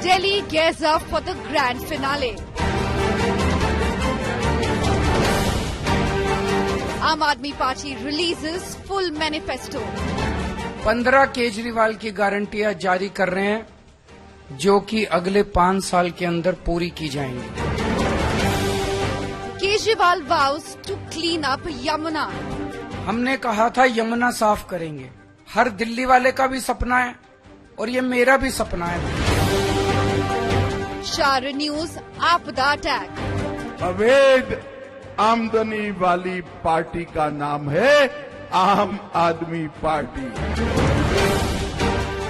Delhi gears up for the grand finale. Aam Aadmi Party releases full manifesto. 15 Kejriwal की गारंटियां जारी कर रहे हैं जो कि अगले 5 साल के अंदर पूरी की जाएंगी। Kejriwal vows to clean up Yamuna. हमने कहा था यमुना साफ करेंगे। हर दिल्ली वाले का भी सपना है और ये मेरा भी सपना है। Shah renews Aapada attack. अवैध आमदनी वाली पार्टी का नाम है आम आदमी party.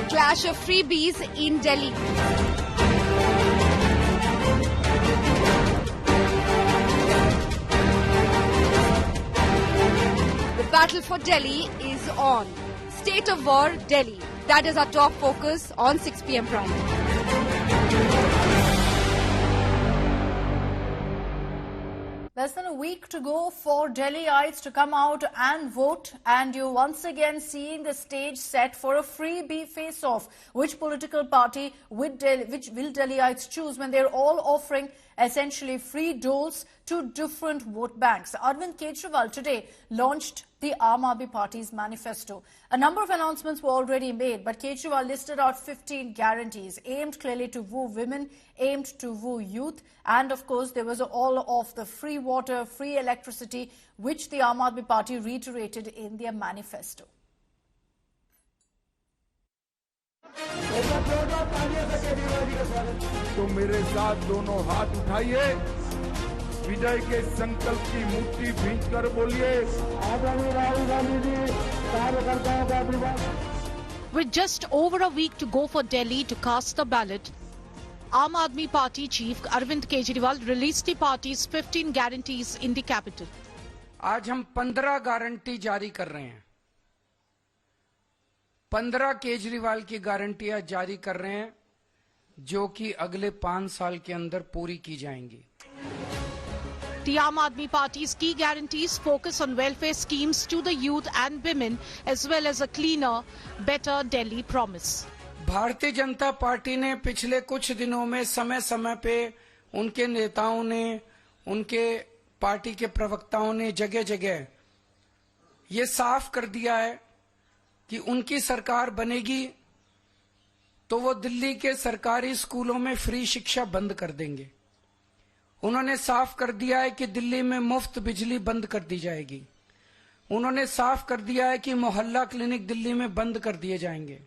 Clash of freebies in Delhi. The battle for Delhi is on. State of war, Delhi. That is our top focus on 6 p.m. Prime. Less than a week to go for Delhiites to come out and vote, and you're once again seeing the stage set for a freebie face-off. Which political party which will Delhiites choose when they're all offering essentially free doles to different vote banks? Arvind Kejriwal today launched the Aam Aadmi Party's manifesto. A number of announcements were already made, but Kejriwal listed out 15 guarantees aimed clearly to woo women, aimed to woo youth, and of course there was all of the free water, free electricity, which the Aam Aadmi Party reiterated in their manifesto. तो मेरे साथ दोनों हाथ उठाइए, विजय के संकल्प की मुट्ठी भींचकर बोलिए, आदरणीय राहुल गांधी जी, कार्यकर्ताओं का अभिवादन। With just over a week to go for Delhi to cast the ballot, Aam Aadmi Party chief Arvind Kejriwal released the party's 15 guarantees in the capital. आज हम 15 गारंटी जारी कर रहे हैं। 15 केजरीवाल की गारंटियां जारी कर रहे हैं जो कि अगले 5 साल के अंदर पूरी की जाएंगी। The Aam Aadmi Party's key guarantees focus on welfare schemes to the youth and women as well as a cleaner, better Delhi promise. Bharatiya Janata party ने पिछले कुछ दिनों में समय समय पे उनके नेताओं ने, उनके पार्टी के प्रवक्ताओं ने जगह जगह ये साफ कर दिया है कि उनकी सरकार बनेगी तो वो दिल्ली के सरकारी स्कूलों में फ्री शिक्षा बंद कर देंगे। उन्होंने साफ कर दिया है कि दिल्ली में मुफ्त बिजली बंद कर दी जाएगी। उन्होंने साफ कर दिया है कि मोहल्ला क्लिनिक दिल्ली में बंद कर दिए जाएंगे।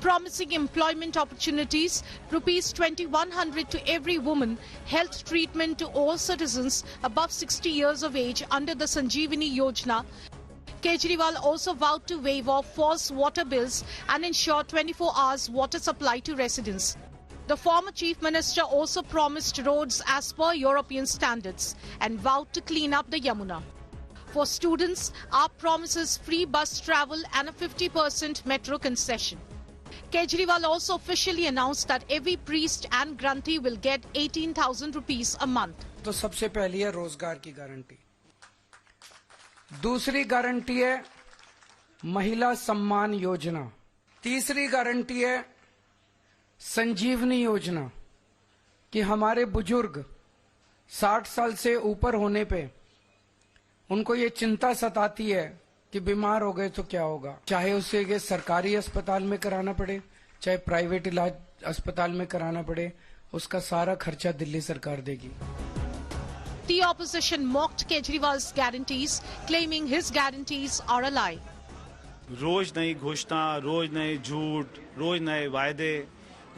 Promising employment opportunities, rupees 2100 to every woman, health treatment to all citizens above 60 years of age under the Sanjeevani Yojana. Kejriwal also vowed to waive off false water bills and ensure 24 hours water supply to residents. The former chief minister also promised roads as per European standards and vowed to clean up the Yamuna. For students, AAP promises free bus travel and a 50% metro concession. Kejriwal also officially announced that every priest and granthi will get 18,000 rupees a month. तो सबसे पहली है रोजगार की guarantee. दूसरी guarantee है महिला सम्मान योजना। तीसरी गारंटी है संजीवनी योजना कि हमारे बुजुर्ग 60 साल से ऊपर होने पे उनको ये चिंता सताती है कि बीमार हो गए तो क्या होगा, चाहे उसे ये सरकारी अस्पताल में कराना पड़े चाहे प्राइवेट इलाज अस्पताल में कराना पड़े, उसका सारा खर्चा दिल्ली सरकार देगी। The opposition mocked Kejriwal's guarantees, claiming his guarantees are a lie. रोज नई घोषणा, रोज नए झूठ, रोज नए वायदे,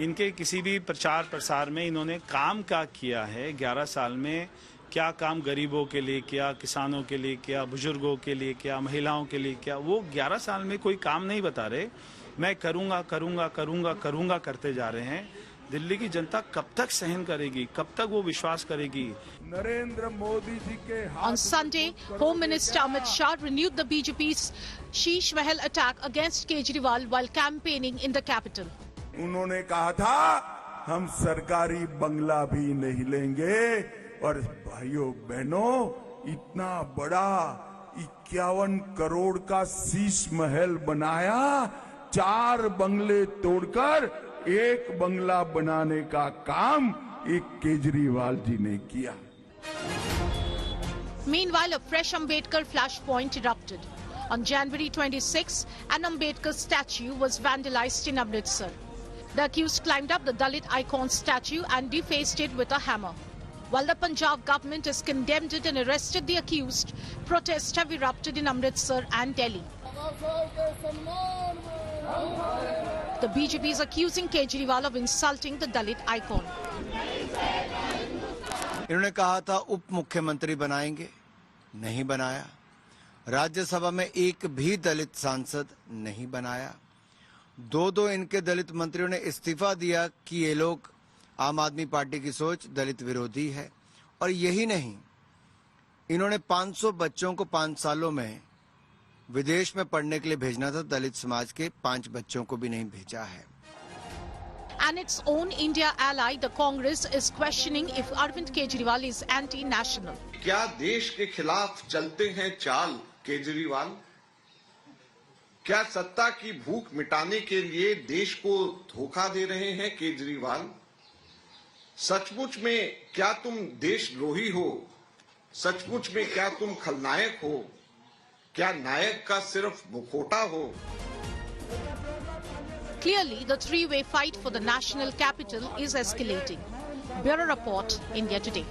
इनके किसी भी प्रचार प्रसार में इन्होंने काम क्या किया है? 11 साल में क्या काम गरीबों के लिए किया, किसानों के लिए किया, बुजुर्गों के लिए किया, महिलाओं के लिए किया? वो 11 साल में कोई काम नहीं बता रहे। मैं करूंगा करूंगा करूंगा करूंगा करते जा रहे हैं। दिल्ली की जनता कब तक सहन करेगी, कब तक वो विश्वास करेगी? नरेंद्र मोदी जी के On Sunday, Home Minister Amit Shah renewed the BJP's Sheesh Mahal attack against Kejriwal while campaigning in the capital. उन्होंने कहा था हम सरकारी बंगला भी नहीं लेंगे और भाइयों बहनों इतना बड़ा 51 करोड़ का शीश महल बनाया, 4 बंगले तोड़कर एक बंगला बनाने का काम एक केजरीवाल जी ने किया। Meanwhile, a fresh Ambedkar flashpoint erupted. On January 26, an Ambedkar statue was vandalized in Amritsar. The accused climbed up the Dalit icon statue and defaced it with a hammer. While the Punjab government has condemned it and arrested the accused, protests have erupted in Amritsar and Delhi. The BJP is accusing Kejriwal of insulting the Dalit icon. इन्होंने कहा था उप मुख्यमंत्री बनाएंगे, नहीं बनाया। राज्यसभा में एक भी दलित सांसद नहीं बनाया। दो इनके दलित मंत्रियों ने इस्तीफा दिया कि ये लोग आम आदमी पार्टी की सोच दलित विरोधी है। और यही नहीं, इन्होंने 500 बच्चों को 5 सालों में विदेश में पढ़ने के लिए भेजना था, दलित समाज के 5 बच्चों को भी नहीं भेजा है। And its own India ally, the Congress, is questioning if Arvind Kejriwal is anti-national. क्या देश के खिलाफ चलते हैं चाल केजरीवाल? क्या सत्ता की भूख मिटाने के लिए देश को धोखा दे रहे हैं केजरीवाल? सचमुच में क्या तुम देशद्रोही हो? सचमुच में क्या तुम खलनायक हो? क्या नायक का सिर्फ मुखौटा हो? Clearly, the three-way fight for the national capital is escalating. Bureau Report, India Today.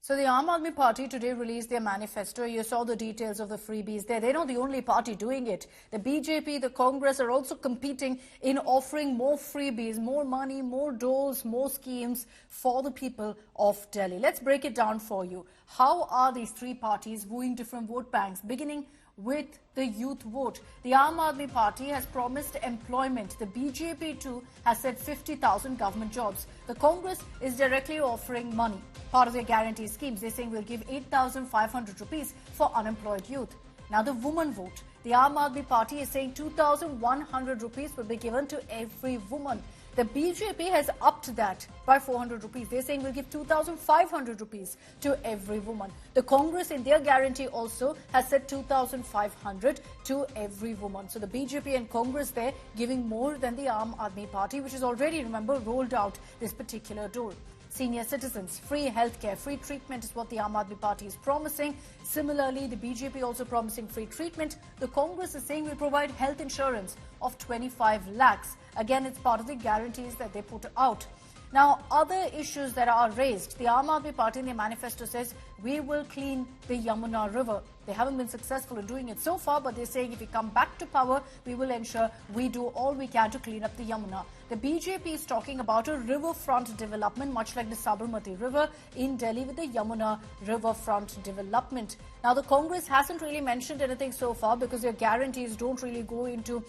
So the Aam Aadmi Party today released their manifesto. You saw the details of the freebies there. They're not the only party doing it. The BJP, the Congress are also competing in offering more freebies, more money, more doles, more schemes for the people of Delhi. Let's break it down for you. How are these three parties wooing different vote banks, beginning with the youth vote? The Aam Aadmi Party has promised employment. The BJP too has said 50,000 government jobs. The Congress is directly offering money. Part of their guarantee schemes, they're saying we'll give 8,500 rupees for unemployed youth. Now the woman vote. The Aam Aadmi Party is saying 2,100 rupees will be given to every woman. The BJP has upped that by 400 rupees. They're saying we'll give 2,500 rupees to every woman. The Congress in their guarantee also has said 2,500 to every woman. So the BJP and Congress there giving more than the Aam Aadmi Party, which has already, remember, rolled out this particular dole. Senior citizens, free healthcare, free treatment is what the Aam Aadmi Party is promising. Similarly, the BJP also promising free treatment. The Congress is saying we'll provide health insurance of 25 lakhs. Again, it's part of the guarantees that they put out. Now, other issues that are raised, the Aam Aadmi Party in their manifesto says we will clean the Yamuna River. They haven't been successful in doing it so far, but they're saying if we come back to power, we will ensure we do all we can to clean up the Yamuna. The BJP is talking about a riverfront development, much like the Sabarmati River in Delhi with the Yamuna riverfront development. Now, the Congress hasn't really mentioned anything so far because their guarantees don't really go into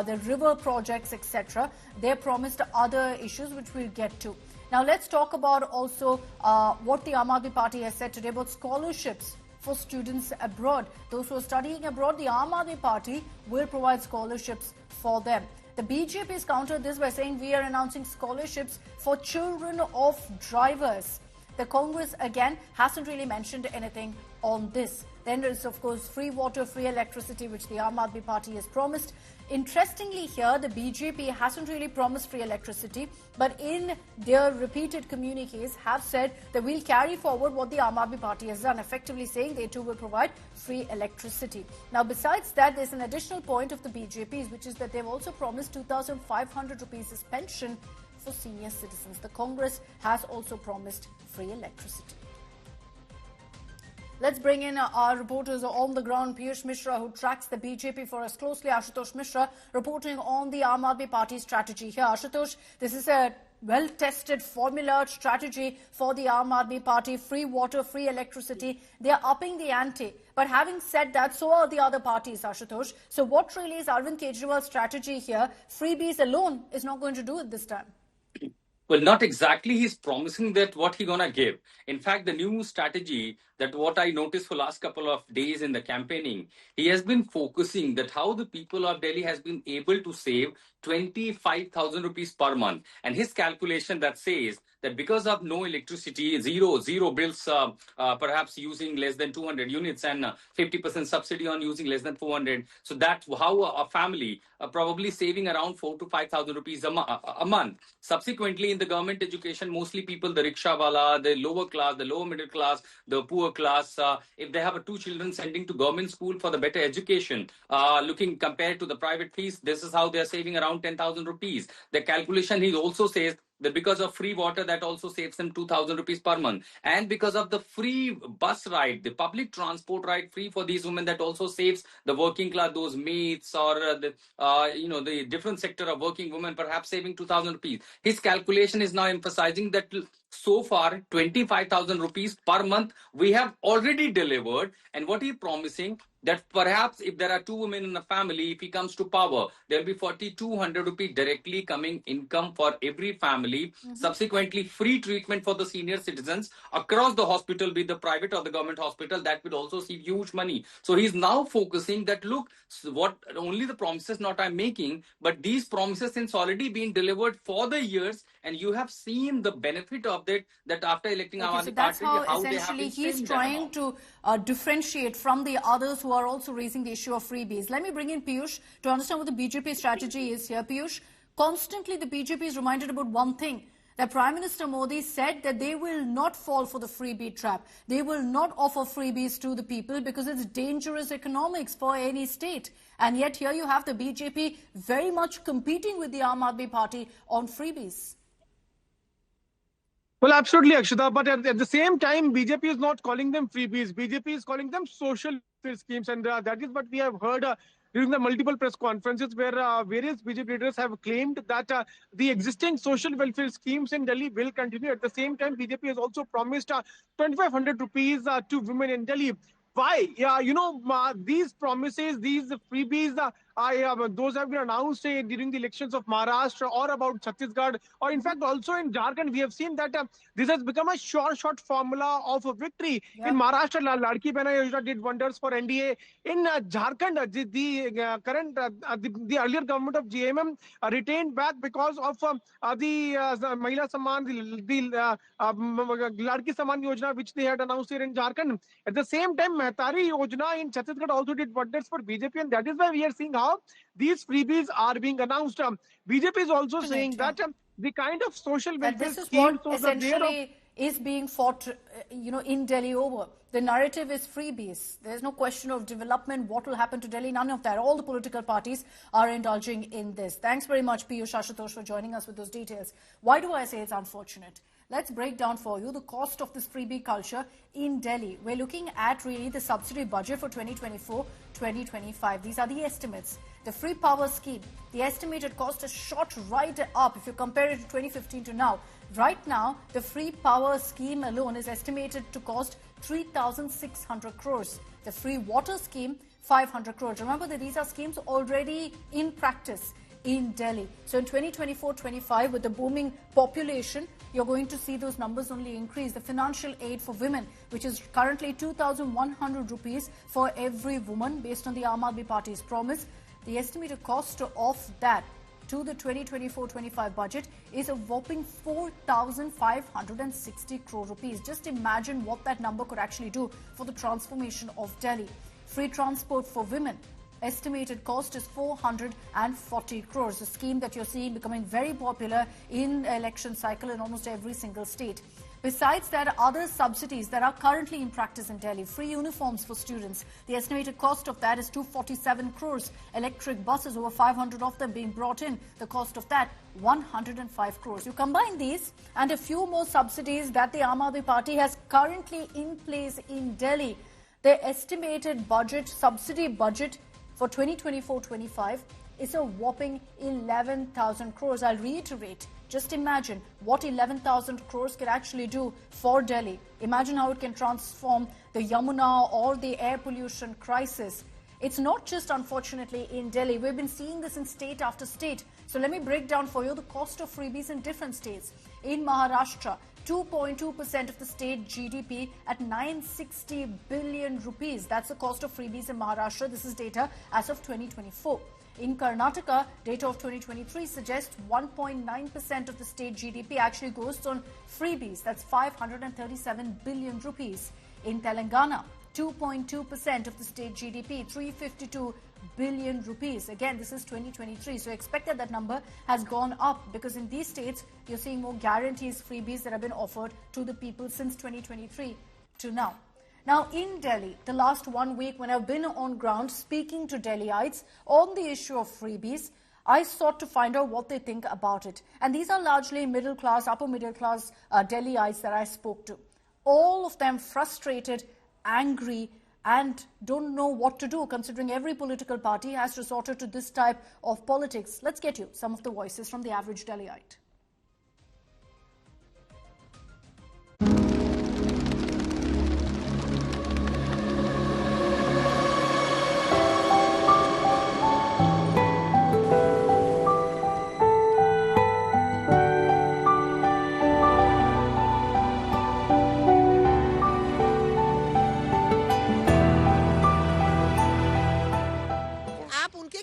the river projects, etc. They promised other issues, which we'll get to. Now, let's talk about also what the Aam Aadmi Party has said today about scholarships for students abroad. Those who are studying abroad, the Aam Aadmi Party will provide scholarships for them. The BJP has countered this by saying we are announcing scholarships for children of drivers. The Congress, again, hasn't really mentioned anything on this. Then there is, of course, free water, free electricity, which the Aam Aadmi Party has promised. Interestingly here, the BJP hasn't really promised free electricity, but in their repeated communiques have said that we'll carry forward what the Aam Aadmi Party has done, effectively saying they too will provide free electricity. Now, besides that, there's an additional point of the BJP's, which is that they've also promised 2,500 rupees as pension for senior citizens. The Congress has also promised free electricity. Let's bring in our reporters on the ground, Piyush Mishra, who tracks the BJP for us closely. Ashutosh Mishra reporting on the Aam Aadmi Party strategy here. Ashutosh, this is a well-tested formula strategy for the Aam Aadmi Party. Free water, free electricity. They are upping the ante. But having said that, so are the other parties, Ashutosh. So what really is Arvind Kejriwal's strategy here? Freebies alone is not going to do it this time. Well, not exactly. He's promising that what he gonna give. In fact, the new strategy that what I noticed for last couple of days in the campaigning, he has been focusing that how the people of Delhi has been able to save 25,000 rupees per month. And his calculation that says that because of no electricity, zero bills, perhaps using less than 200 units and 50% subsidy on using less than 400. So that's how a family probably saving around 4,000 to 5,000 rupees a month. Subsequently, in the government education, mostly people, the rickshawala, the lower class, the lower middle class, the poor class, if they have two children sending to government school for the better education, looking compared to the private fees, this is how they are saving around 10,000 rupees. The calculation, he also says that because of free water, that also saves them 2,000 rupees per month. And because of the free bus ride, the public transport ride free for these women, that also saves the working class, those maids or the different sector of working women, perhaps saving 2,000 rupees. His calculation is now emphasizing that so far 25,000 rupees per month we have already delivered. And what he promising, that perhaps if there are two women in a family, if he comes to power, there will be 4,200 rupees directly coming income for every family. Subsequently, free treatment for the senior citizens across the hospital, be the private or the government hospital, that would also see huge money. So he's now focusing that, look, what only the promises not I'm making, but these promises since already been delivered for the years, and you have seen the benefit of that after electing Aam So Aadmi that's Party, how they have essentially been he's spending that trying amount. to differentiate from the others who are also raising the issue of freebies. Let me bring in Piyush to understand what the BJP strategy is here. Piyush, constantly the BJP is reminded about one thing, that Prime Minister Modi said that they will not fall for the freebie trap. They will not offer freebies to the people because it's dangerous economics for any state. And yet here you have the BJP very much competing with the Aam Aadmi Party on freebies. Well, absolutely, Akshita. But at the same time, BJP is not calling them freebies. BJP is calling them social welfare schemes. And that is what we have heard during the multiple press conferences where various BJP leaders have claimed that the existing social welfare schemes in Delhi will continue. At the same time, BJP has also promised 2,500 rupees to women in Delhi. Why? Yeah, these promises, these freebies, those have been announced during the elections of Maharashtra or about Chhattisgarh, or in fact also in Jharkhand. We have seen that this has become a short formula of a victory. Yeah. In Maharashtra, Ladki Behna Yojana did wonders for NDA. In Jharkhand, the earlier government of JMM retained back because of the Mahila Samman, the Ladki Samman Yojana, which they had announced here in Jharkhand. At the same time, Mehtari Yojana in Chhattisgarh also did wonders for BJP, and that is why we are seeing how these freebies are being announced. BJP is also saying that the kind of social welfare this is what essentially is being fought, in Delhi over. The narrative is freebies. There's no question of development, what will happen to Delhi, none of that. All the political parties are indulging in this. Thanks very much, Piyush Ashutosh, for joining us with those details. Why do I say it's unfortunate? Let's break down for you the cost of this freebie culture in Delhi. We're looking at really the subsidy budget for 2024-2025. These are the estimates. The free power scheme, the estimated cost has shot right up if you compare it to 2015 to now. Right now, the free power scheme alone is estimated to cost 3,600 crores. The free water scheme, 500 crores. Remember that these are schemes already in practice in Delhi. So in 2024-25, with the booming population, you're going to see those numbers only increase. The financial aid for women, which is currently 2,100 rupees for every woman, based on the Aam Aadmi Party's promise, the estimated cost of that to the 2024-25 budget is a whopping 4,560 crore rupees. Just imagine what that number could actually do for the transformation of Delhi. Free transport for women, estimated cost is 440 crores, a scheme that you're seeing becoming very popular in the election cycle in almost every single state. Besides that, other subsidies that are currently in practice in Delhi, free uniforms for students, the estimated cost of that is 247 crores. Electric buses, over 500 of them being brought in, the cost of that 105 crores. You combine these and a few more subsidies that the Aam Aadmi Party has currently in place in Delhi, the estimated budget, subsidy budget for 2024-25 is a whopping 11,000 crores. I'll reiterate, just imagine what 11,000 crores can actually do for Delhi. Imagine how it can transform the Yamuna or the air pollution crisis. It's not just, unfortunately, in Delhi. We've been seeing this in state after state. So let me break down for you the cost of freebies in different states. In Maharashtra, 2.2% of the state GDP at 960 billion rupees. That's the cost of freebies in Maharashtra. This is data as of 2024. In Karnataka, data of 2023 suggests 1.9% of the state GDP actually goes on freebies. That's 537 billion rupees. In Telangana, 2.2% of the state GDP, 352 billion rupees. Again, this is 2023. So expect that number has gone up because in these states, you're seeing more guarantees, freebies that have been offered to the people since 2023 to now. Now, in Delhi, the last 1 week when I've been on ground speaking to Delhiites on the issue of freebies, I sought to find out what they think about it. And these are largely middle class, upper middle class Delhiites that I spoke to. All of them frustrated, angry, and don't know what to do considering every political party has resorted to this type of politics. Let's get you some of the voices from the average Delhiite.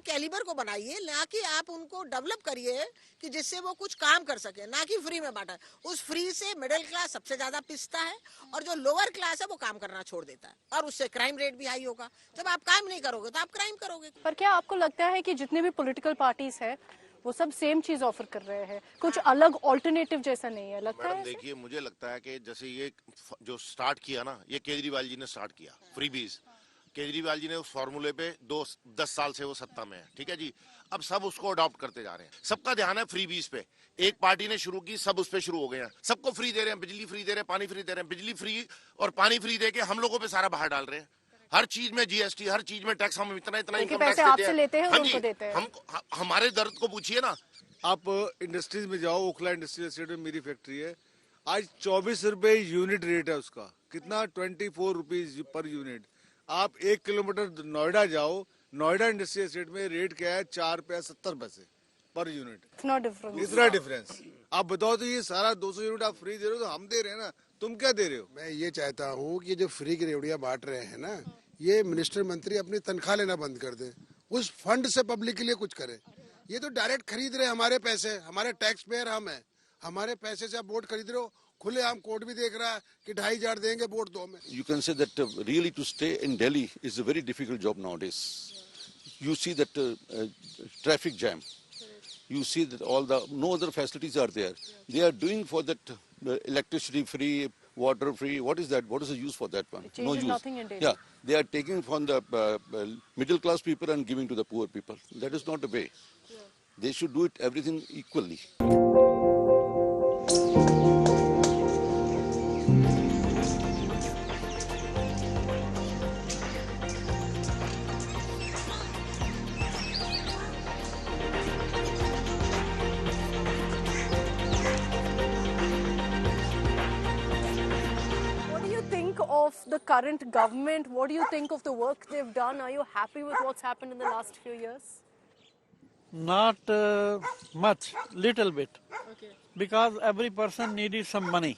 Calibre को बनाइए, ना कि आप उनको develop करिए कि जिससे वो कुछ काम कर सके, ना कि फ्री में बांटा। उस फ्री से मिडिल क्लास सबसे ज्यादा पिसता है और जो लोअर क्लास है वो काम करना छोड़ देता है और उससे क्राइम रेट भी हाई होगा। जब आप काम नहीं करोगे तो आप क्राइम करोगे। पर क्या आपको लगता है कि जितने भी पॉलिटिकल पार्टीज है वो सब सेम चीज ऑफर कर रहे हैं, कुछ अलग ऑल्टरनेटिव जैसा नहीं है? लगता है देखिए, मुझे लगता है कि जैसे ये जो स्टार्ट किया ना, ये केजरीवाल जी ने स्टार्ट किया फ्रीबीज। केजरीवाल जी ने उस फॉर्मूले पे 10 साल से वो सत्ता में है, ठीक है जी। अब सब उसको अडॉप्ट करते जा रहे हैं। सबका ध्यान है फ्री बीज पे। एक पार्टी ने शुरू की, सब उस पे शुरू हो गए हैं। सबको फ्री दे रहे हैं, बिजली फ्री दे रहे हैं, पानी फ्री दे रहे हैं। बिजली फ्री और पानी फ्री दे के हम लोगों पे सारा बाहर डाल रहे हैं। हर चीज में जीएसटी, हर चीज में टैक्स। हम इतना इनकम टैक्स आपसे लेते हैं और उनको देते हैं। हमारे दर्द को पूछिए ना। आप इंडस्ट्रीज में जाओ, ओखला इंडस्ट्रियल एस्टेट में मेरी फैक्ट्री है। आज 24 रुपए यूनिट रेट है उसका। कितना? 24 रुपीज पर यूनिट। आप 1 किलोमीटर नोएडा जाओ, नोएडा इंडस्ट्रियल एस्टेट में रेट क्या है? 4 रुपया 70 पैसे पर यूनिट। इतना डिफरेंस। आप बताओ, तो ये सारा 200 यूनिट आप फ्री दे रहे हो, तो हम दे रहे हैं ना, तुम क्या दे रहे हो? मैं ये चाहता हूँ कि जो फ्री की रेवड़ियाँ बांट रहे हैं ना, ये मिनिस्टर मंत्री अपनी तनख्वाह लेना बंद कर दे, उस फंड से पब्लिक के लिए कुछ करे। ये तो डायरेक्ट खरीद रहे हमारे पैसे, हमारे टैक्स पेयर हम है, हमारे पैसे से आप वोट खरीद रहे हो। खुले आम कोर्ट भी देख रहा है कि 2,500 देंगे वोट 2 में। You can say that really to stay in Delhi is a very difficult job nowadays. You see that traffic jam. You see that no other facilities are there. They are doing for that electricity free, water free. What is that? What is the use for that one? No use. Nothing in Delhi. Yeah, they are taking from the middle class people and giving to the poor people. That is not the way. Yeah. They should do it everything equally. Of the current government, what do you think of the work they've done? Are you happy with what's happened in the last few years? Not much, little bit. Okay. Because every person needed some money.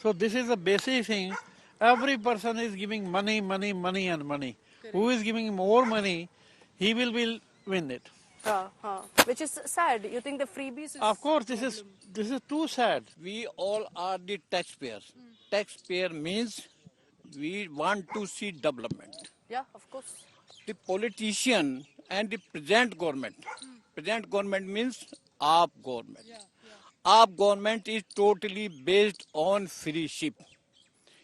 So this is the basic thing. Every person is giving money and money. Correct. Who is giving more money, he will win it. Which is sad. You think the freebies is... Of course, this is too sad. We all are the taxpayers. Taxpayer means we want to see development. Yeah, of course. The politician and the present government. Present government means AAP government. AAP government is totally based on freeship.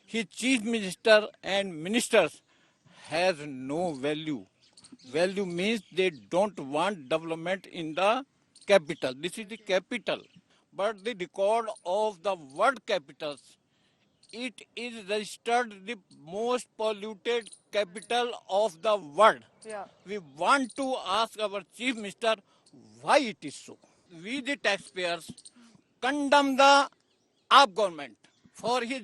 His chief minister and ministers has no value. Value means they don't want development in the capital. This is the capital. But the record of the world capitals, it is registered the most polluted capital of the world. Yeah. We want to ask our chief minister why it is so. We the taxpayers condemn the AAP government for his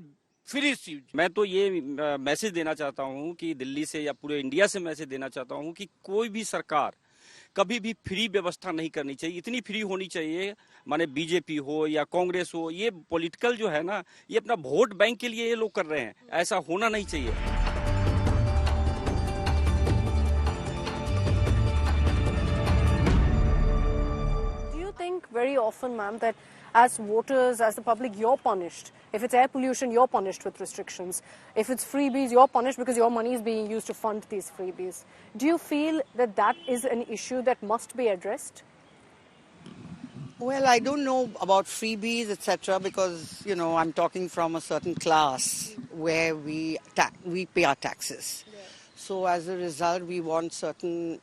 free seat. मैं तो ये message देना चाहता हूँ कि दिल्ली से या पूरे इंडिया से मैसेज देना चाहता हूँ कि कोई भी सरकार कभी भी फ्री व्यवस्था नहीं करनी चाहिए। इतनी फ्री होनी चाहिए, माने बीजेपी हो या कांग्रेस हो, ये पॉलिटिकल जो है ना, ये अपना वोट बैंक के लिए ये लोग कर रहे हैं। ऐसा होना नहीं चाहिए। often, ma'am, that as voters, as the public, you're punished. If it's air pollution, you're punished with restrictions. If it's freebies, you're punished because your money is being used to fund these freebies. Do you feel that that is an issue that must be addressed? Well, I don't know about freebies, etc., because, you know, I'm talking from a certain class where we pay our taxes. Yeah. So as a result, we want certain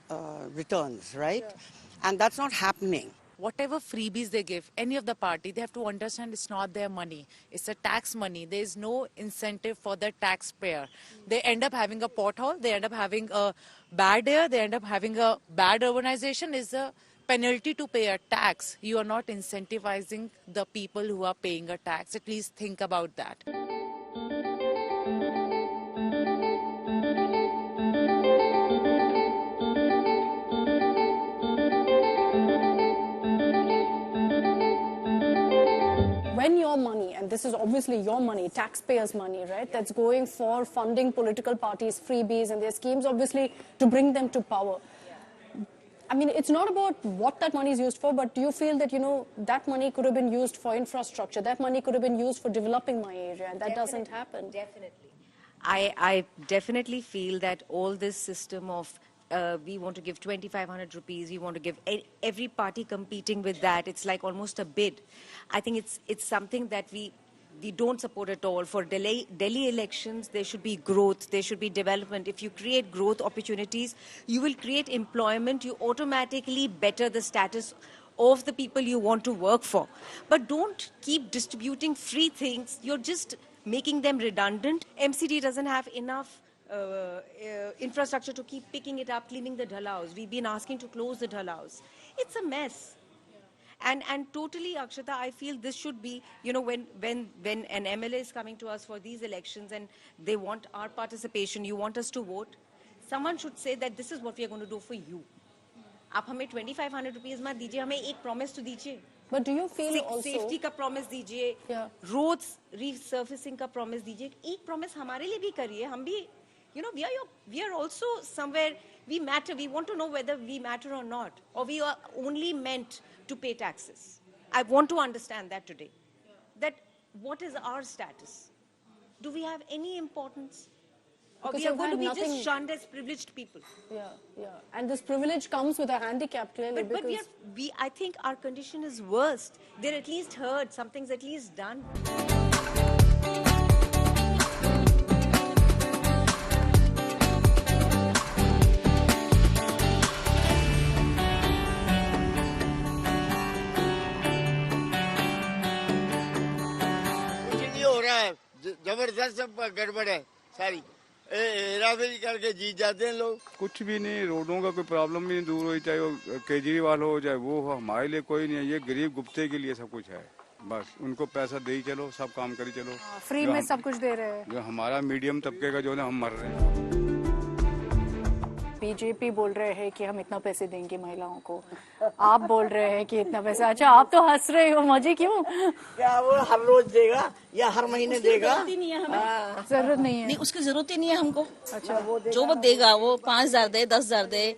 returns, right? Yeah. And that's not happening. Whatever freebies they give, any of the party, they have to understand it's not their money. It's a tax money. There is no incentive for the taxpayer. They end up having a pothole. They end up having a bad air. They end up having a bad urbanization. Is a penalty to pay a tax. You are not incentivizing the people who are paying a tax. At least think about that. When your money, and this is obviously your money, taxpayers' money, right, that's going for funding political parties, freebies, and their schemes, obviously, to bring them to power. I mean, it's not about what that money is used for, but do you feel that, you know, that money could have been used for infrastructure, that money could have been used for developing my area, and that doesn't happen? Definitely. I definitely feel that all this system of we want to give 2,500 rupees, we want to give every party competing with that. It's like almost a bid. I think it's something that we don't support at all. For Delhi elections, there should be growth, there should be development. If you create growth opportunities, you will create employment, you automatically better the status of the people you want to work for. But don't keep distributing free things. You're just making them redundant. MCD doesn't have enough infrastructure to keep picking it up, cleaning the dhalhaus. We've been asking to close the dhalhaus. It's a mess. And totally, Akshata, I feel this should be, you know, when an MLA is coming to us for these elections and they want our participation, you want us to vote, someone should say that this is what we are going to do for you. आप हमें 2,500 rupees मत दीजिए, हमें एक promise तो दीजिए. But do you feel also safety का promise दीजिए, roads resurfacing का promise दीजिए, एक promise हमारे लिए भी करिए, हम भी, you know, we are also somewhere, we matter, we want to know whether we matter or not, or we are only meant to pay taxes. I want to understand that today. That what is our status? Do we have any importance? Or we are going to be just shunned as privileged people? Yeah. And this privilege comes with a handicap, clearly. But I think our condition is worst. They're at least heard, something's at least done. जबरदस्त गड़बड़ है सारी हेराफेरी करके जीत जाते हैं लोग. कुछ भी नहीं, रोडों का कोई प्रॉब्लम भी नहीं दूर हुई, चाहे वो केजरीवाल हो चाहे वो हो, हमारे लिए कोई नहीं है. ये गरीब गुप्ते के लिए सब कुछ है. बस उनको पैसा दे ही चलो, सब काम करी चलो. फ्री में सब कुछ दे रहे हैं. जो हमारा मीडियम तबके का जो है हम मर रहे हैं. बीजेपी बोल रहे हैं कि हम इतना पैसे देंगे महिलाओं को, आप बोल रहे हैं कि इतना पैसा. अच्छा, आप तो हंस रहे हो, मजे क्यों? क्या वो हर रोज देगा या हर महीने देगा? जरूरत ही नहीं है हमें. जरूरत नहीं है. नहीं, उसकी जरूरत ही नहीं है हमको. अच्छा, जो वो देगा वो 5,000 दे, 10,000 दे,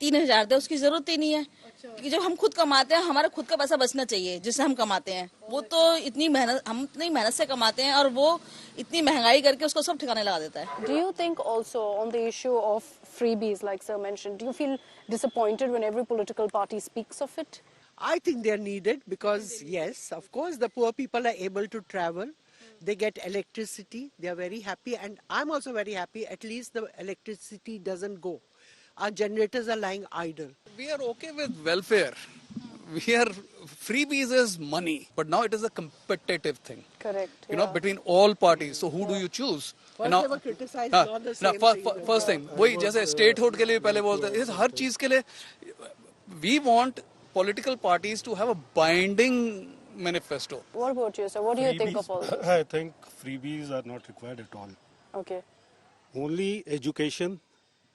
3,000 दे, उसकी जरूरत ही नहीं है. क्योंकि जब हम खुद कमाते हैं, हमारा खुद का पैसा बचना चाहिए जिससे हम कमाते हैं. वो तो हम इतनी मेहनत से कमाते हैं और वो इतनी महंगाई करके उसको सब ठिकाने लगा देता है. Do you think also on the issue of freebies, like sir mentioned, do you feel disappointed when every political party speaks of it? I think they are needed because, yes, of course, the poor people are able to travel. They get electricity. They are very happy. And I'm also very happy. At least the electricity doesn't go. Our generators are lying idle. We are okay with welfare. Freebies is money, but now it is a competitive thing. Correct. You know, between all parties. So who do you choose? First they were criticized all the same thing. First thing, वही जैसे statehood के लिए पहले बोलते हैं, हर चीज के लिए we want political parties to have a binding manifesto. What about you, sir? What do you think of all this? I think freebies are not required at all. Okay. Only education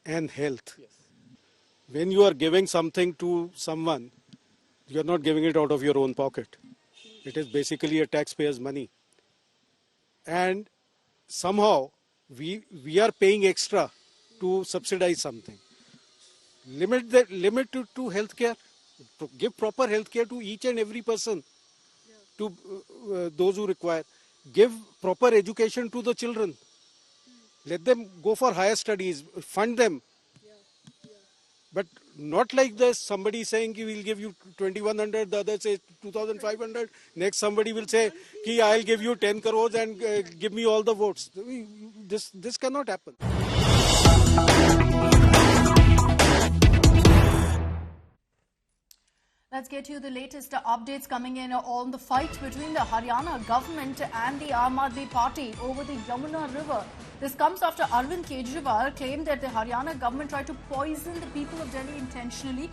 and health. Yes. When you are giving something to someone, you are not giving it out of your own pocket. It is basically a taxpayer's money. And somehow we are paying extra to subsidize something. Limit to healthcare. Give proper health care to each and every person, to those who require. Give proper education to the children. Let them go for higher studies, fund them. But not like this, somebody saying we will give you 2100, the other says 2500. Next somebody will say, I'll give you 10 crores and give me all the votes. This cannot happen. Let's get you the latest updates coming in on the fight between the Haryana government and the Aam Aadmi Party over the Yamuna River. This comes after Arvind Kejriwal claimed that the Haryana government tried to poison the people of Delhi intentionally,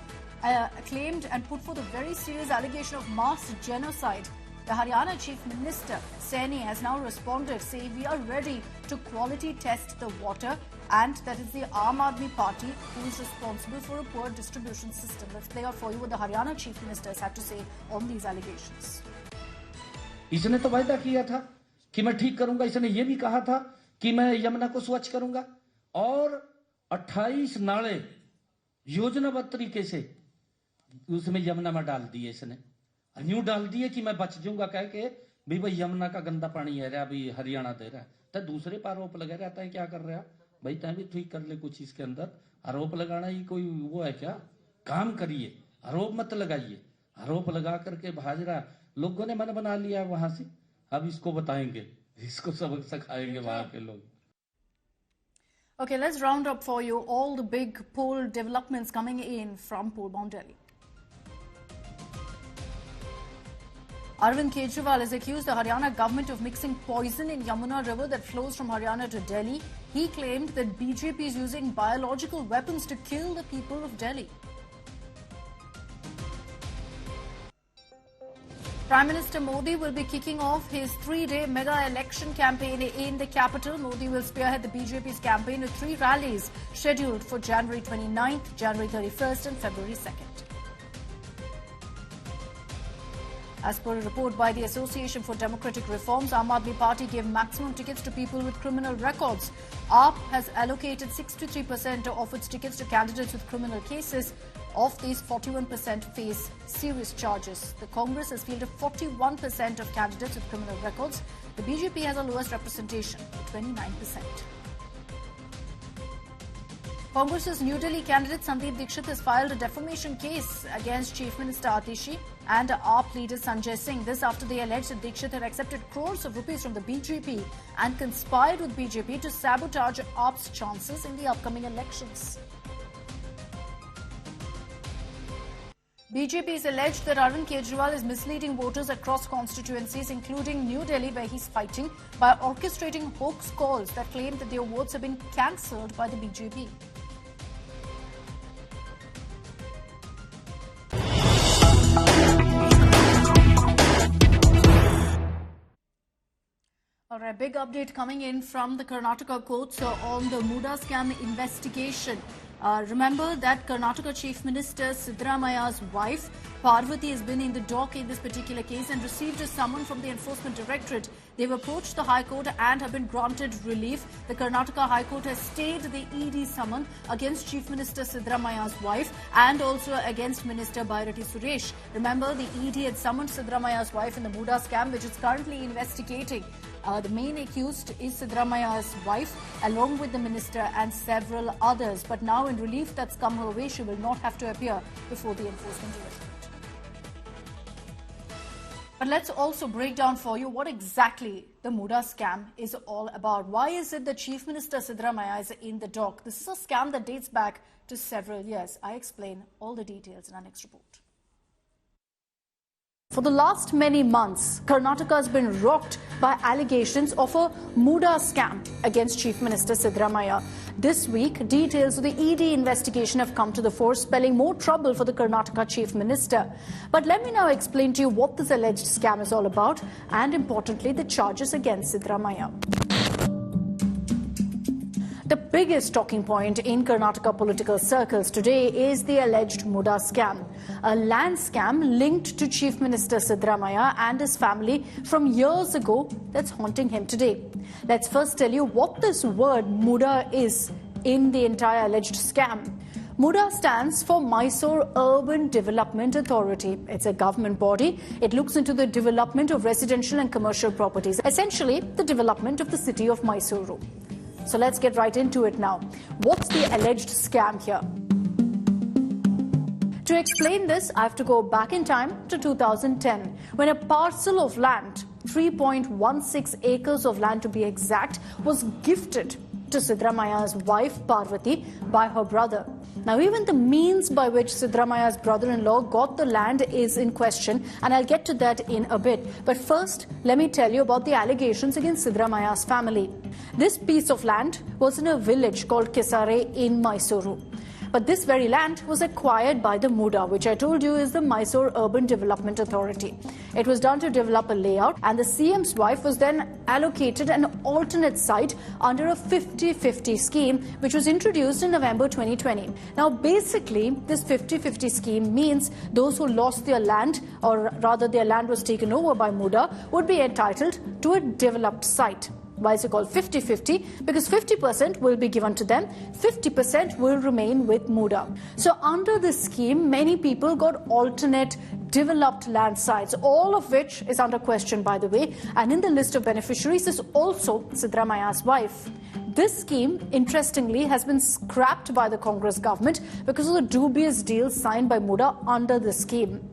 claimed and put forth a very serious allegation of mass genocide. The Haryana Chief Minister, Saini, has now responded, saying we are ready to quality test the water, and that is the Aam Aadmi Party who is responsible for a poor distribution system. Let's play out for you what the Haryana Chief Minister has had to say on these allegations. इसने तो वायदा किया था कि मैं ठीक करूंगा, इसने ये भी कहा था कि मैं यमुना को स्वच्छ करूंगा, और 28 नाले योजनाबद्ध तरीके से उसमें यमुना में डाल दिए इसने, न्यू डाल दिए कि मैं बच जाऊंगा कह के भी भाई यमुना का गंदा पानी है रहा, अभी हरियाणा दे रहा है, तो दूसरे पर आरोप लगा रहता है क्या कर रहा भाई, तय भी ठीक कर ले कुछ इसके अंदर। आरोप लगाना ही कोई वो है क्या? काम करिए, आरोप मत लगाइए। आरोप लगा करके भाज रहा, लोगों ने मन बना लिया वहां से, अब इसको बताएंगे, इसको सबक सिखाएंगे वहां के लोग। Okay, let's round up for you all the big poll developments coming in from Poolbound Delhi. Arvind Kejriwal has accused the Haryana government of mixing poison in Yamuna River that flows from Haryana to Delhi. He claimed that BJP is using biological weapons to kill the people of Delhi. Prime Minister Modi will be kicking off his 3-day mega election campaign in the capital. Modi will spearhead the BJP's campaign with 3 rallies scheduled for January 29th, January 31st and February 2nd. As per a report by the Association for Democratic Reforms, Aam Aadmi Party gave maximum tickets to people with criminal records. AAP has allocated 63% of its tickets to candidates with criminal cases. Of these, 41% face serious charges. The Congress has fielded 41% of candidates with criminal records. The BJP has the lowest representation, 29%. Congress's New Delhi candidate Sandeep Dixit has filed a defamation case against Chief Minister Atishi and AAP leader Sanjay Singh. This after they alleged that Dixit had accepted crores of rupees from the BJP and conspired with BJP to sabotage AAP's chances in the upcoming elections. BJP is alleged that Arvind Kejriwal is misleading voters across constituencies, including New Delhi, where he's fighting, by orchestrating hoax calls that claim that their votes have been cancelled by the BJP. All right, big update coming in from the Karnataka courts on the Muda scam investigation. Remember that Karnataka Chief Minister Siddaramaya's wife, Parvati, has been in the dock in this particular case and received a summon from the Enforcement Directorate. They've approached the High Court and have been granted relief. The Karnataka High Court has stayed the ED summon against Chief Minister Siddaramaya's wife and also against Minister Bhairati Suresh. Remember, the ED had summoned Siddaramaya's wife in the Muda scam, which is currently investigating. The main accused is Siddaramaya's wife, along with the minister and several others. But now, in relief that's come her way, she will not have to appear before the Enforcement Directorate. But let's also break down for you what exactly the Muda scam is all about. Why is it that Chief Minister Siddaramaya is in the dock? This is a scam that dates back to several years. I explain all the details in our next report. For the last many months, Karnataka has been rocked by allegations of a Muda scam against Chief Minister Siddaramaya. This week, details of the ED investigation have come to the fore, spelling more trouble for the Karnataka Chief Minister. But let me now explain to you what this alleged scam is all about and, importantly, the charges against Siddaramaya. The biggest talking point in Karnataka political circles today is the alleged Muda scam, a land scam linked to Chief Minister Siddaramaya and his family from years ago that's haunting him today. Let's first tell you what this word Muda is in the entire alleged scam. MUDA stands for Mysore Urban Development Authority. It's a government body. It looks into the development of residential and commercial properties, essentially the development of the city of Mysuru. So let's get right into it now. What's the alleged scam here? To explain this, I have to go back in time to 2010, when a parcel of land, 3.16 acres of land to be exact, was gifted to Siddaramaya's wife Parvati by her brother. Now, even the means by which Siddaramaya's brother-in-law got the land is in question, and I'll get to that in a bit. But first, let me tell you about the allegations against Siddaramaya's family. This piece of land was in a village called Kesare in Mysuru. But this very land was acquired by the MUDA, which I told you is the Mysore Urban Development Authority. It was done to develop a layout, and the CM's wife was then allocated an alternate site under a 50-50 scheme, which was introduced in November 2020. Now, basically, this 50-50 scheme means those who lost their land, or rather their land was taken over by MUDA, would be entitled to a developed site. Why is it called 50-50? Because 50% will be given to them, 50% will remain with MUDA. So under this scheme, many people got alternate developed land sites, all of which is under question, by the way. And in the list of beneficiaries is also Siddaramaya's wife. This scheme, interestingly, has been scrapped by the Congress government because of the dubious deals signed by MUDA under the scheme.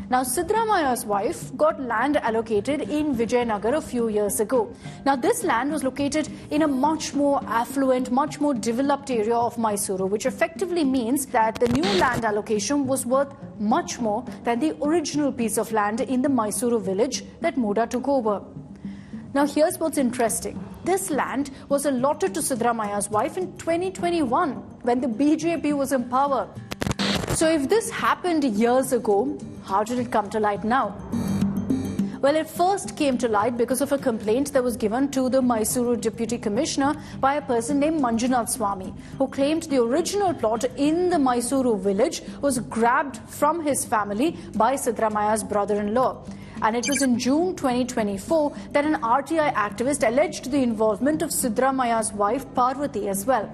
Now, Siddaramaya's wife got land allocated in Vijayanagar a few years ago. Now, this land was located in a much more affluent, much more developed area of Mysuru, which effectively means that the new land allocation was worth much more than the original piece of land in the Mysuru village that MUDA took over. Now, here's what's interesting. This land was allotted to Siddaramaya's wife in 2021, when the BJP was in power. So if this happened years ago, how did it come to light now? Well, it first came to light because of a complaint that was given to the Mysuru Deputy Commissioner by a person named Manjunath Swami, who claimed the original plot in the Mysuru village was grabbed from his family by Siddaramaya's brother-in-law. And it was in June 2024 that an RTI activist alleged the involvement of Siddaramaya's wife Parvati as well.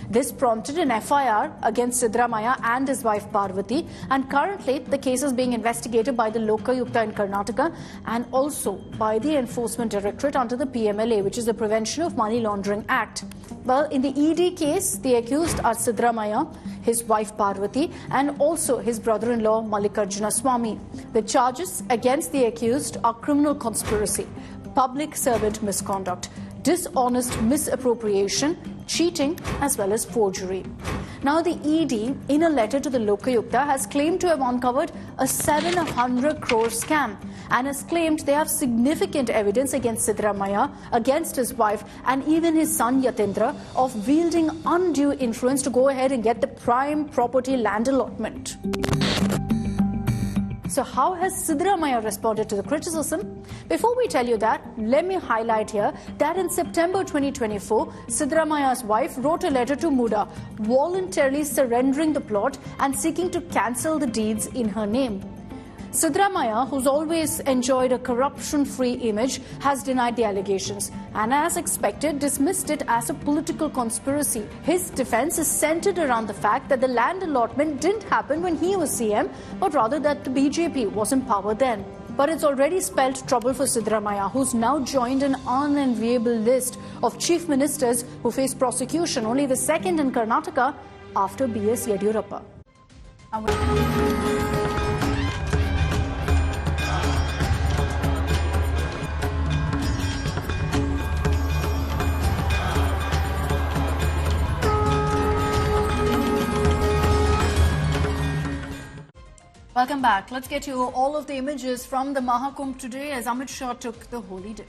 This prompted an FIR against Siddaramaya and his wife Parvati, and currently the case is being investigated by the Lokayukta in Karnataka and also by the Enforcement Directorate under the PMLA, which is the Prevention of Money Laundering Act. Well, in the ED case, the accused are Siddaramaya, his wife Parvati, and also his brother-in-law Mallikarjuna Swami. The charges against the accused are criminal conspiracy, public servant misconduct, dishonest misappropriation, cheating, as well as forgery. Now, the ED, in a letter to the Lokayukta, has claimed to have uncovered a 700 crore scam and has claimed they have significant evidence against Siddaramaya, against his wife, and even his son Yatindra of wielding undue influence to go ahead and get the prime property land allotment. So how has Siddaramaya responded to the criticism? Before we tell you that, let me highlight here that in September 2024, Siddaramaya's wife wrote a letter to MUDA, voluntarily surrendering the plot and seeking to cancel the deeds in her name. Siddaramaya, who's always enjoyed a corruption-free image, has denied the allegations and, as expected, dismissed it as a political conspiracy. His defense is centered around the fact that the land allotment didn't happen when he was CM, but rather that the BJP was in power then. But it's already spelled trouble for Siddaramaya, who's now joined an unenviable list of chief ministers who face prosecution, only the second in Karnataka after B.S. Yediyurappa. Welcome back. Let's get you all of the images from the Mahakumbh today as Amit Shah took the holy dip.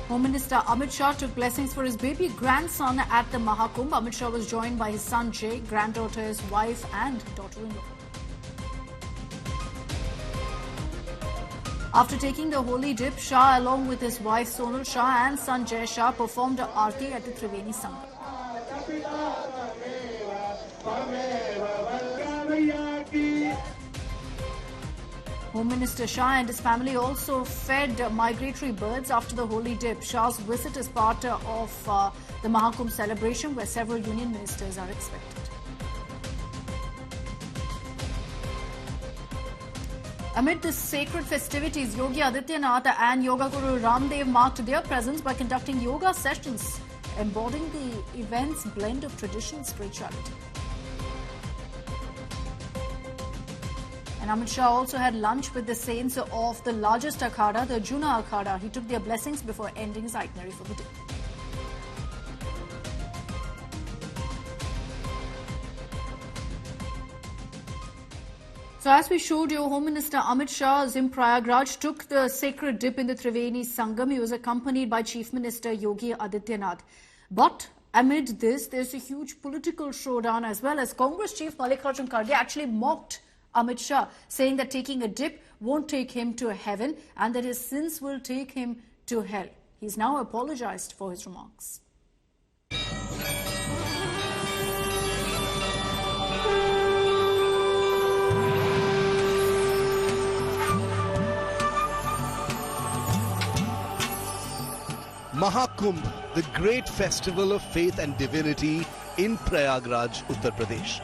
Home Minister Amit Shah took blessings for his baby grandson at the Mahakumbh. Amit Shah was joined by his son Jay, granddaughter, his wife and daughter-in-law. After taking the holy dip, Shah along with his wife Sonal Shah and son Jay Shah performed a aarti at the Triveni Sangam. Home Minister Shah and his family also fed migratory birds after the holy dip. Shah's visit is part of the Mahakumbh celebration, where several union ministers are expected. Amid the sacred festivities, Yogi Adityanath and Yoga Guru Ramdev marked their presence by conducting yoga sessions, embodying the event's blend of tradition and spirituality. And Amit Shah also had lunch with the saints of the largest akhada, the Juna Akhada. He took their blessings before ending his itinerary for the day. So as we showed you, Home Minister Amit Shah in Prayagraj took the sacred dip in the Triveni Sangam. He was accompanied by Chief Minister Yogi Adityanath. But amid this, there's a huge political showdown as well, as Congress Chief Mallikarjun Kharge actually mocked Amit Shah, saying that taking a dip won't take him to heaven and that his sins will take him to hell. He's now apologized for his remarks. Mahakumbh, the great festival of faith and divinity in Prayagraj, Uttar Pradesh.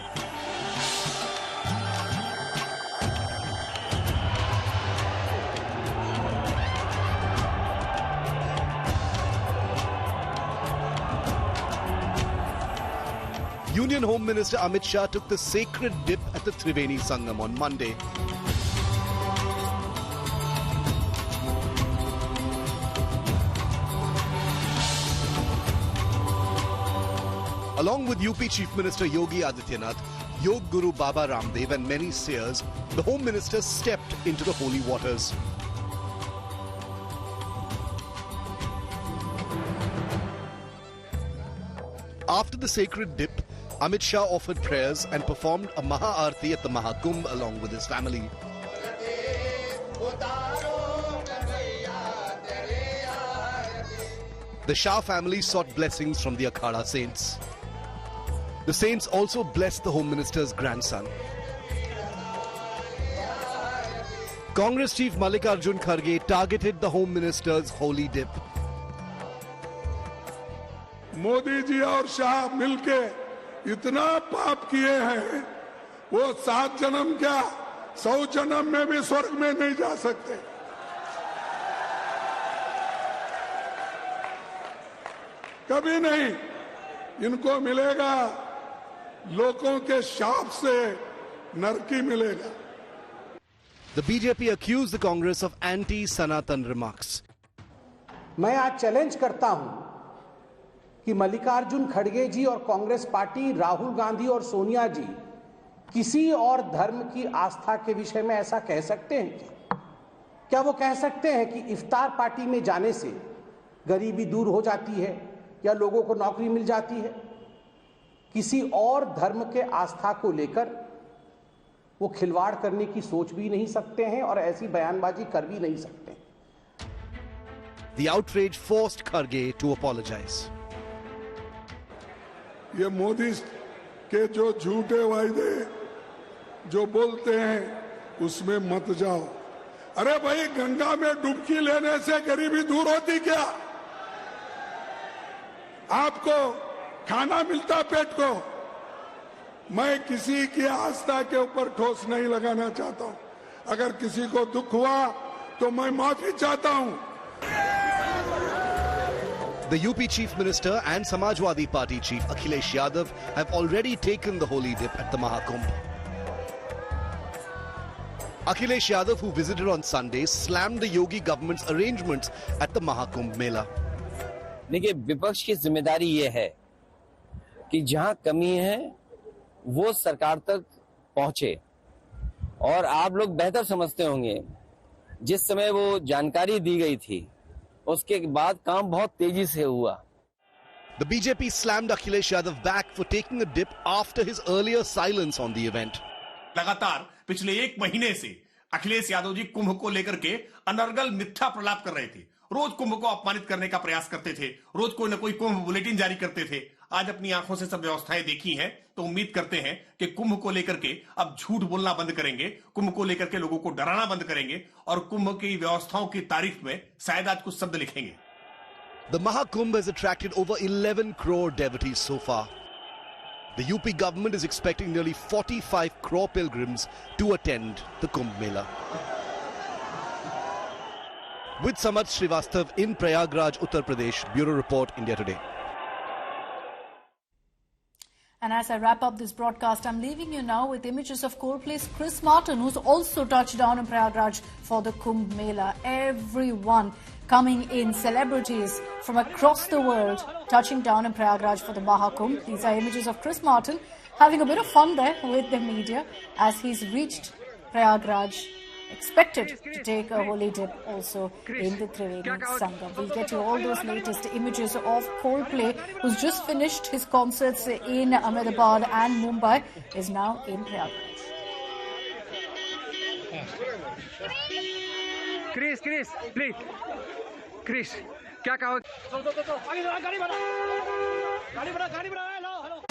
Union Home Minister Amit Shah took the sacred dip at the Triveni Sangam on Monday. Along with UP Chief Minister Yogi Adityanath, Yoga Guru Baba Ramdev and many seers, the Home Minister stepped into the holy waters. After the sacred dip, Amit Shah offered prayers and performed a Maha-Aarti at the Mahakumbh along with his family. The Shah family sought blessings from the Akhada saints. The saints also blessed the Home Minister's grandson. Congress Chief Mallikarjun Kharge targeted the Home Minister's holy dip. Modi ji और शाह मिलके इतना पाप किए हैं, वो 7 जन्म क्या 100 जन्म में भी स्वर्ग में नहीं जा सकते। कभी नहीं इनको मिलेगा, लोगों के शाप से नरकी मिलेगा। The BJP accused the Congress of anti-Sanatan remarks. मैं आज चैलेंज करता हूं कि मल्लिकार्जुन खड़गे जी और कांग्रेस पार्टी, राहुल गांधी और सोनिया जी किसी और धर्म की आस्था के विषय में ऐसा कह सकते हैं? क्या वो कह सकते हैं कि इफ्तार पार्टी में जाने से गरीबी दूर हो जाती है या लोगों को नौकरी मिल जाती है? किसी और धर्म के आस्था को लेकर वो खिलवाड़ करने की सोच भी नहीं सकते हैं और ऐसी बयानबाजी कर भी नहीं सकते। The outrage forced Kharge to apologize. ये मोदी के जो झूठे वायदे जो बोलते हैं उसमें मत जाओ। अरे भाई, गंगा में डुबकी लेने से गरीबी दूर होती क्या? आपको खाना मिलता पेट को? मैं किसी की आस्था के ऊपर ठोस नहीं लगाना चाहता हूं। अगर किसी को दुख हुआ तो मैं माफी चाहता हूं। The UP Chief Minister and Samajwadi Party Chief Akhilesh Yadav have already taken the holy dip at the Mahakumbh. Akhilesh Yadav, who visited on Sunday, slammed the Yogi government's arrangements at the Mahakumbh Mela. देखिए, विपक्ष की जिम्मेदारी ये है कि जहां कमी है वो सरकार तक पहुंचे, और आप लोग बेहतर समझते होंगे जिस समय वो जानकारी दी गई थी उसके बाद काम बहुत तेजी से हुआ। The BJP slammed Akhilesh Yadav back for taking a dip after his earlier silence on the event. लगातार पिछले 1 महीने से अखिलेश यादव जी कुंभ को लेकर के अनर्गल मिथ्या प्रलाप कर रहे थे। रोज कुंभ को अपमानित करने का प्रयास करते थे, रोज कोई न कोई कुंभ बुलेटिन जारी करते थे। आज अपनी आंखों से सब व्यवस्थाएं देखी हैं, तो उम्मीद करते हैं कि कुंभ को लेकर के अब झूठ बोलना बंद करेंगे, कुंभ को लेकर के लोगों को डराना बंद करेंगे और कुंभ की व्यवस्थाओं की तारीफ में शायद आज कुछ शब्द लिखेंगे। The Mahakumbh has attracted over 11 crore devotees so far. The UP government is expecting nearly 45 crore pilgrims to attend the Kumbh Mela. With Samarth Srivastav in Prayagraj, Uttar Pradesh, Bureau Report, India Today. And as I wrap up this broadcast, I'm leaving you now with images of Coldplay's Chris Martin, who's also touched down in Prayagraj for the Kumbh Mela. Everyone coming in, celebrities from across the world touching down in Prayagraj for the Mahakumbh. These are images of Chris Martin having a bit of fun there with the media as he's reached Prayagraj, expected to take a holy dip also in the Triveni Sangam. We'll get you all those latest images of Coldplay, who's just finished his concerts in Ahmedabad and Mumbai, is now in Prayagraj. Chris, please. Chris, क्या कहो? गाड़ी बढ़ा